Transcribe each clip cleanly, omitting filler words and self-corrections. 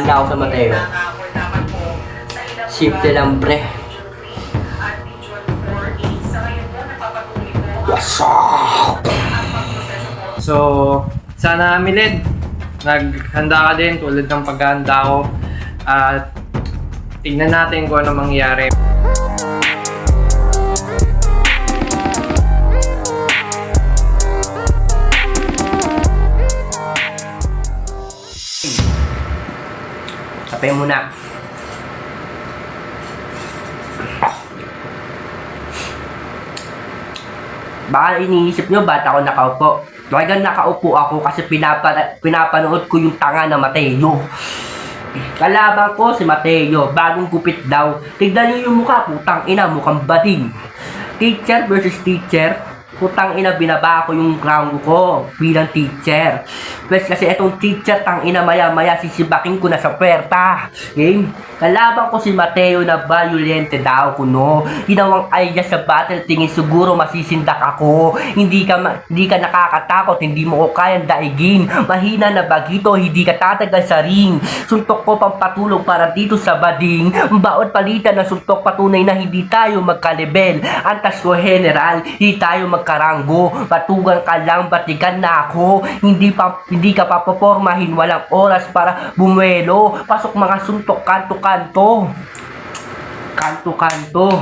na ako sa Mateo. Simple lang, pre. What's up? So, sana Miled, naghanda ka din tulad ng paghahanda ko. At tignan natin kung ano mangyayari. Kape muna. Baka iniisip nyo ba't ako nakaupo? Talagang nakaupo ako kasi pinapanood ko yung tanga na Mateo. Kalaban ko si Mateo, bagong gupit daw. Tignan nyo yung mukha, putang ina, mukhang bading. Teacher versus teacher. Putang ina, binaba ko yung crown ko bilang teacher. Plus kasi itong teacher, tang ina, maya-maya sisibakin ko na sa puwerta. Okay? Kalaban ko si Mateo na violente daw kuno. Ginawang idea sa battle, tingin siguro masisindak ako. Hindi ka nakakatakot, hindi mo ko kayang daigin. Mahina na bagito, hindi ka tatagal sa ring. Suntok ko pampatulog para dito sa bading. Baot palitan ng suntok, patunay na hindi tayo magkalibel. Antas ko general, hindi tayo magkaranggo. Batugan ka lang, batikan na ako. Hindi ka papopormahin, walang oras para bumuelo. Pasok mga suntok, kanto-kanto. Kanto-kanto.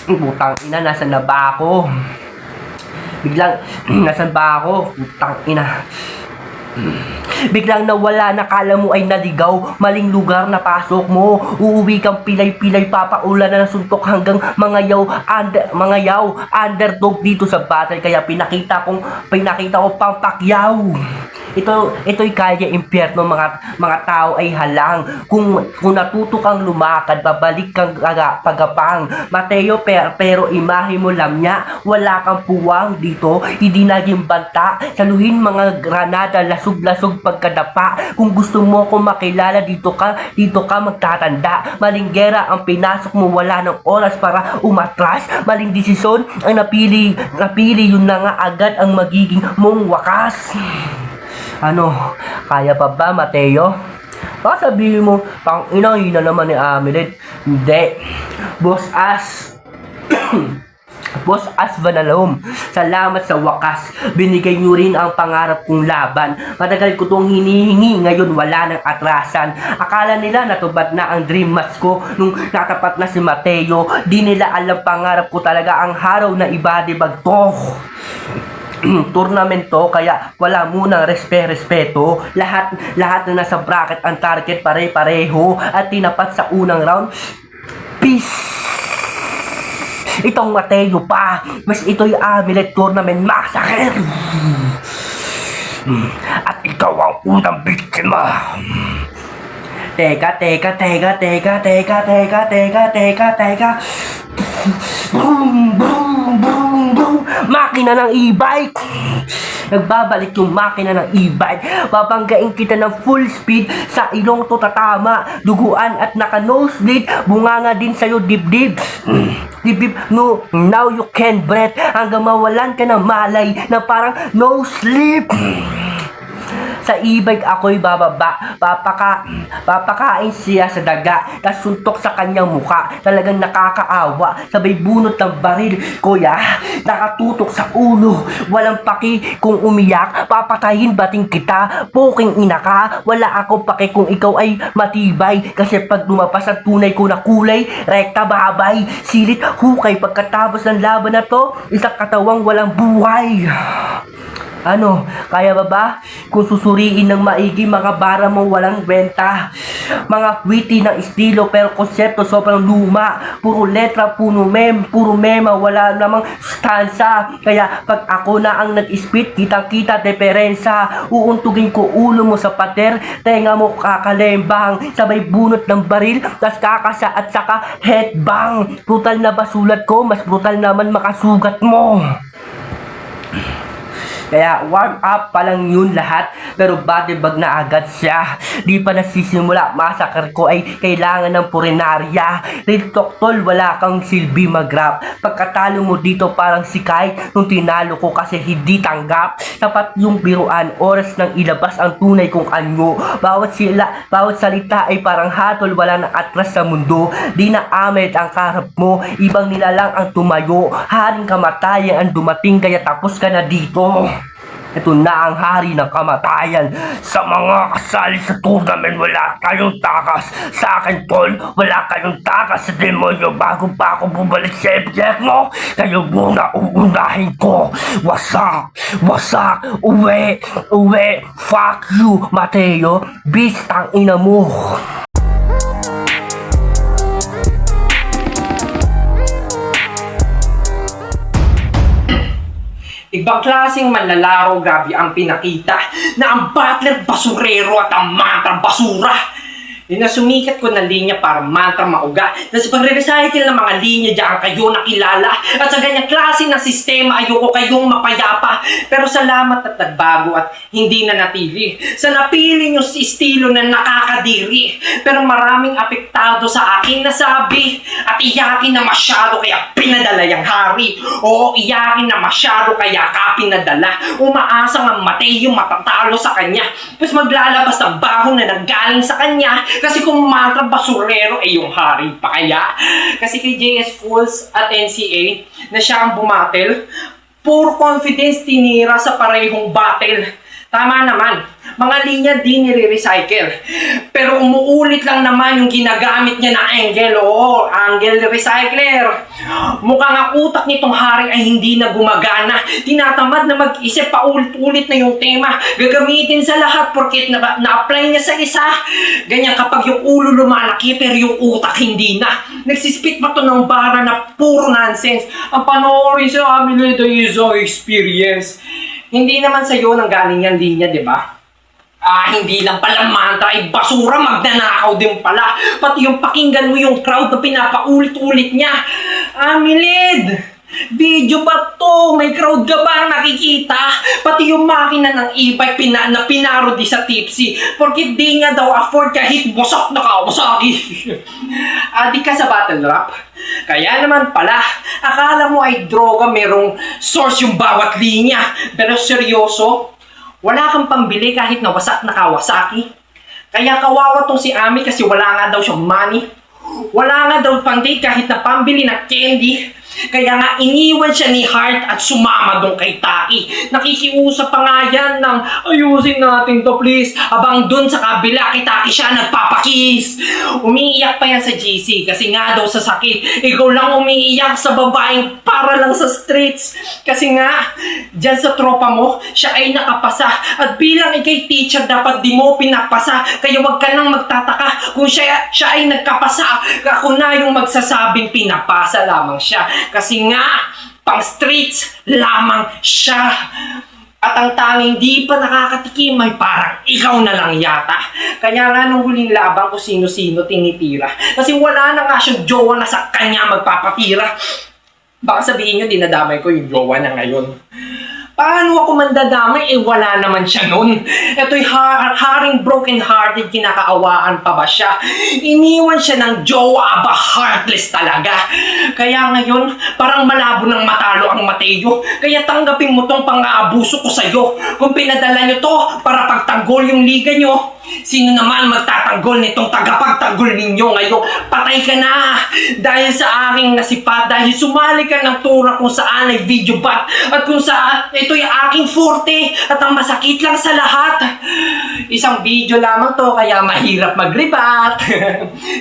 Putang ina, nasan na ba ako? Biglang, nasan ba ako? Putang ina. Biglang nawala, nakala mo ay naligaw. Maling lugar na pasok mo. Uuwi kang pilay-pilay, papaulan na ng suntok hanggang mangayaw, underdog dito sa battle. Kaya pinakita ko pampakyaw. Ito'y kaya impyerno, mga tao ay halang. Kung natuto kang lumakad, babalik kang pagapang. Mateo, pero imahe mo lamya. Wala kang puwang dito, hindi naging banta. Saluhin mga granada, lasog-lasog pagkadapa. Kung gusto mo ko makilala, dito ka magtatanda. Maling gera ang pinasok mo, wala ng oras para umatras. Maling desisyon ang napili, yun na nga agad ang magiging mong wakas. Ano, kaya pa ba, Mateo? Baka sabihin mo, pang inahina naman ni Amelie. Hindi. Boss As Vanalom, salamat sa wakas. Binigay nyo rin ang pangarap kong laban. Matagal ko tong hinihingi, ngayon wala nang atrasan. Akala nila natubad na ang dream match ko nung natapat na si Mateo. Di nila alam pangarap ko talaga ang haraw na ibadibag to. Tournament to, kaya wala munang respeto. Lahat na nasa bracket ang target pare-pareho at tinapat sa unang round. Peace! Itong Mateo pa, mas ito'y Amelie Tournament Massacre. At ikaw ang unang biktima. Teka. Boom. Makina ng e-bike. Nagbabalik yung makina ng e-bike. Babanggain kita ng full speed. Sa ilong to tatama, duguan at naka-nosebleed. Bunganga din sa'yo dibdib. No, now you can breathe. Hanggang mawalan ka ng malay na parang no sleep. Sa e-bike ako'y bababa. Papakain siya sa daga. Tas suntok sa kanyang muka. Talagang nakakaawa. Sabay bunot ng baril. Kuya, nakatutok sa ulo. Walang paki kung umiyak. Papatayin bating kita. Poking ina ka. Wala ako paki kung ikaw ay matibay. Kasi pag lumapas ang tunay ko na kulay, rekta babay. Silit hukay. Pagkatapos ng laban na to, isang katawang walang buhay. Ano, kaya ba? Kung susuriin ng maigi, mga bara mo walang benta. Mga witty ng estilo pero konsepto sobrang luma. Puro letra, puro mema, wala namang stanza. Kaya pag ako na ang nag-spit, kitang-kita diferensya. Uuntugin ko ulo mo sa pader, tenga mo kakalembang. Sabay bunot ng baril, tas kakasa at saka headbang. Brutal na ba sulat ko? Mas brutal naman makasugat mo. Kaya warm up pa lang yun lahat, pero body bag na agad siya. Di pa nasisimula, massacre ko ay kailangan ng purinarya. Real talk tol, wala kang silbi mag-rap. Pagkatalo mo dito parang si Kai, nung tinalo ko kasi hindi tanggap. Sapat yung biruan, oras nang ilabas ang tunay kong anyo. Bawat salita ay parang hatol, wala nang atras sa mundo. Di na amed ang karap mo, ibang nilalang ang tumayo. Haring kamatayan ang dumating, kaya tapos ka na dito. Ito na ang hari ng kamatayan. Sa mga kasali sa tournament, wala kayong takas. Sa akin, tol, wala kayong takas sa demonyo. Bago pa ako bumalik sa impyerno, kayo muna uunahin ko. Wasak, wasak, uwi, uwi. Fuck you, Mateo. Beast ang ina mo. Ibang klaseng manlalaro, grabe ang pinakita na ang Butler basurero at ang Mantra basura. Yun na sumikat ko na linya para Mantra mauga. Tapos pagre-recycle ng mga linya diyan kayo nakilala. At sa ganyang klase ng sistema, ayoko kayong mapayapa. Pero salamat at nagbago at hindi na natili. Sa napili nyo si estilo na nakakadiri. Pero maraming apektado sa akin nasabi. At iyakin na masyado kaya pinadala yung hari. Oo, iyakin na masyado kaya ka pinadala. Umaasang ang Mateo matatalo sa kanya. Tapos maglalabas ng baho na nanggaling sa kanya. Kasi kung Mantra basurero ay yung hari pa kaya. Kasi kay JS Fools at NCA na siya ang bumatel, puro confidence tinira sa parehong battle. Tama naman, mga linya di nire-recycle. Pero umuulit lang naman yung ginagamit niya na angle. Oo, angle recycler. Mukhang ang utak nitong hari ay hindi na gumagana. Tinatamad na mag-isip, paulit-ulit na yung tema. Gagamitin sa lahat porket na-apply niya sa isa. Ganyan kapag yung ulo lumalaki pero yung utak hindi na. Nagsispit pa to ng bara na puro nonsense. Ang panoorin sa amin nito is our experience. Hindi naman sa'yo nang galing yan linya, di ba? Hindi lang pala Mantra ay basura, magnanakaw din pala. Pati yung pakinggan mo yung crowd na pinapaulit-ulit niya. Milid! Video ba to? May crowd ka ba nakikita? Pati yung makina ng e-bike na pinarody sa tipsy. Porkit di nga daw afford kahit busak na Kawasaki. Di ka sa battle rap? Kaya naman pala, akala mo ay droga merong source yung bawat linya. Pero seryoso, wala kang pambili kahit na wasak na Kawasaki. Kaya kawawa tong si Ami kasi wala nga daw siyang money. Wala nga daw pang date kahit na pambili na candy. Kaya nga iniwan siya ni Hart at sumama doon kay Taki. Nakikiusap pa nga yan ng ayusin natin to please. Abang doon sa kabila kay Taki siya nagpapakis. Umiiyak pa yan sa GC kasi nga daw sa sakit. Ikaw lang umiiyak sa babaeng para lang sa streets. Kasi nga, dyan sa tropa mo, siya ay nakapasa. At bilang ikay teacher, dapat di mo pinapasa. Kaya wag ka nang magtataka kung siya ay nagkapasa. Ako na yung magsasabing pinapasa lamang siya. Kasi nga, pang streets lamang siya. At ang tanging di pa nakakatikim ay parang ikaw na lang yata. Kaya nga nung huling labang kung sino-sino tinitira. Kasi wala na nga siyang jowa na sa kanya magpapatira. Baka sabihin nyo, dinadamay ko yung jowa na ngayon. Paano ako mandadamay? Wala naman siya nun. Ito'y haring broken-hearted, kinakaawaan pa ba siya? Iniwan siya ng jowa, aba heartless talaga. Kaya ngayon, parang malabo ng matalo ang Mateo. Kaya tanggapin mo tong pang-aabuso ko sa'yo. Kung pinadala nyo to para pagtanggol yung liga nyo, sino naman magtatanggol nitong tagapagtanggol ninyo ngayon? Patay ka na! Dahil sa aking nasipat, dahil sumali ka ng tura kung saan ay video bat at kung saan ito'y aking forte at ang masakit lang sa lahat. Isang video lamang to kaya mahirap mag-rebat.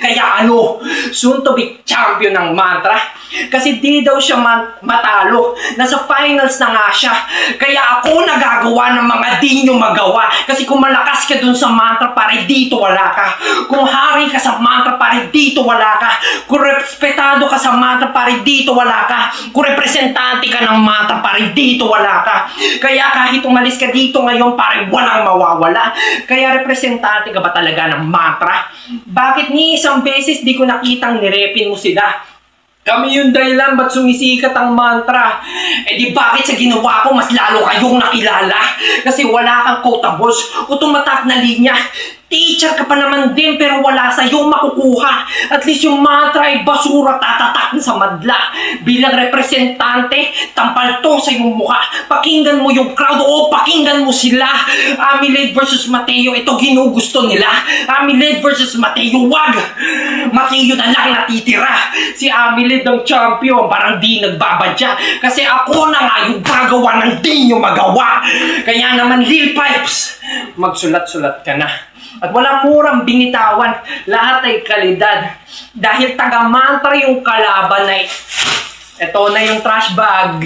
Kaya ano, soon to be champion ng Mantra. Kasi di daw siya matalo. Nasa finals na nga siya. Kaya ako nagagawa ng mga di nyo magawa. Kasi kung malakas ka dun sa Mantra, pare dito wala ka. Kung hari ka sa Mantra, pare dito wala ka. Kung respetado ka sa Mantra, pare dito wala ka. Kung representante ka ng Mantra, pare dito wala ka. Kaya kahit umalis ka dito ngayon, pare walang mawawala. Kaya representante ka ba talaga ng Mantra? Bakit ni isang beses di ko nakitang nirepin mo sila? Kami yung dahilan ba't sumisikat ang mantra. Eh di bakit sa ginawa ko mas lalo kayong nakilala? Kasi wala kang quotables o tumatak na linya. Teacher ka pa naman din pero wala sa'yo makukuha. At least yung mantra ay basura tatatak sa madla. Bilang representante, tampal to sa iyong mukha. Pakinggan mo yung crowd o pakinggan mo sila. Amilade versus Mateo, ito ginugusto nila. Amilade versus Mateo, wag! Mateo na lang natitira. Si Amilade ang champion, parang di nagbabadya. Kasi ako na nga yung gagawa ng di nyo magawa. Kaya naman Lil Pipes, magsulat-sulat ka na. At walang murang binitawan, lahat ay kalidad. Dahil taga-mantra yung kalaban ay, eto na yung trash bag.